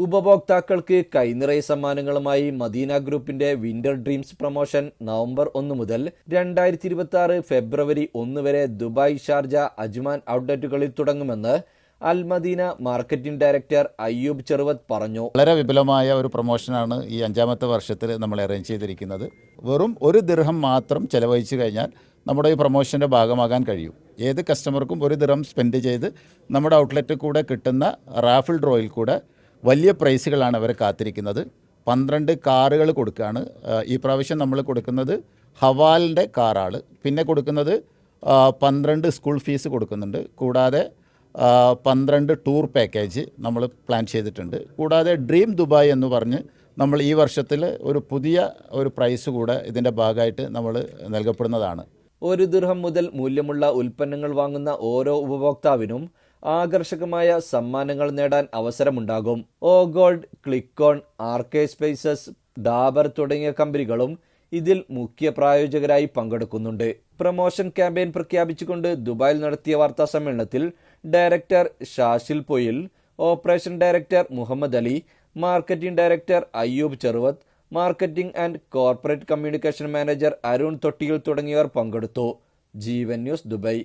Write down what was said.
ഉപഭോക്താക്കൾക്ക് കൈനിറയ സമ്മാനങ്ങളുമായി മദീന ഗ്രൂപ്പിന്റെ winter dreams promotion November 1 മുതൽ 2026 ഫെബ്രുവരി 1 വരെ ദുബായ്, ഷാർജ, അജ്മാൻ ഔട്ട്ലെറ്റുകളിൽ തുടങ്ങുമെന്ന് Al Madina marketing director Ayyub Cheruvath പറഞ്ഞു. വളരെ വിപുലമായ ഒരു പ്രൊമോഷനാണ് ഈ 5ാമത്തെ വർഷത്തിൽ നമ്മൾ അറേഞ്ച് ചെയ്തിരിക്കുന്നത്. വെറും 1 ദിർഹം മാത്രം ചെലവഴിച്ചു കഴിഞ്ഞാൽ നമ്മുടെ ഈ പ്രൊമോഷൻ്റെ ഭാഗമാകാൻ കഴിയും. ഏത് കസ്റ്റമർക്കും 1 ദിർഹം സ്പെൻഡ് ചെയ്ത് നമ്മുടെ ഔട്ട്ലെറ്റിൽ കൂടെ കിട്ടുന്ന റാഫിൾ ഡ്രോയിൽ കൂടെ വലിയ പ്രൈസുകളാണ് അവർ കാത്തിരിക്കുന്നത്. 12 കാറുകൾ കൊടുക്കുകയാണ്. ഈ പ്രാവശ്യം നമ്മൾ കൊടുക്കുന്നത് ഹവാലിൻ്റെ കാറാണ്. പിന്നെ കൊടുക്കുന്നത് 12 സ്കൂൾ ഫീസ് കൊടുക്കുന്നുണ്ട്. കൂടാതെ 12 ടൂർ പാക്കേജ് നമ്മൾ പ്ലാൻ ചെയ്തിട്ടുണ്ട്. കൂടാതെ ഡ്രീം ദുബായ് എന്ന് പറഞ്ഞ് നമ്മൾ ഈ വർഷത്തിൽ ഒരു പുതിയ പ്രൈസ് കൂടെ ഇതിൻ്റെ ഭാഗമായിട്ട് നമ്മൾ നൽകപ്പെടുന്നതാണ്. 1 ദിർഹം മുതൽ മൂല്യമുള്ള ഉൽപ്പന്നങ്ങൾ വാങ്ങുന്ന ഓരോ ഉപഭോക്താവിനും ആകർഷകമായ സമ്മാനങ്ങൾ നേടാൻ അവസരമുണ്ടാകും. ഗോൾഡ്, ക്ലിക്കോൺ, ആർകെ സ്പേസസ്, ഡാബർ തുടങ്ങിയ കമ്പനികളും ഇതിൽ മുഖ്യ പ്രായോജകരായി പങ്കെടുക്കുന്നുണ്ട്. പ്രൊമോഷൻ ക്യാമ്പയിൻ പ്രഖ്യാപിച്ചുകൊണ്ട് ദുബായിൽ നടത്തിയ വാർത്താ സമ്മേളനത്തിൽ director Shashil Poyil, operation director Muhammad Ali, marketing director Ayyub Cheruvath, marketing and corporate communication manager Arun Thottiyil തുടങ്ങിയവർ പങ്കെടുത്തു. Jeevan news, Dubai.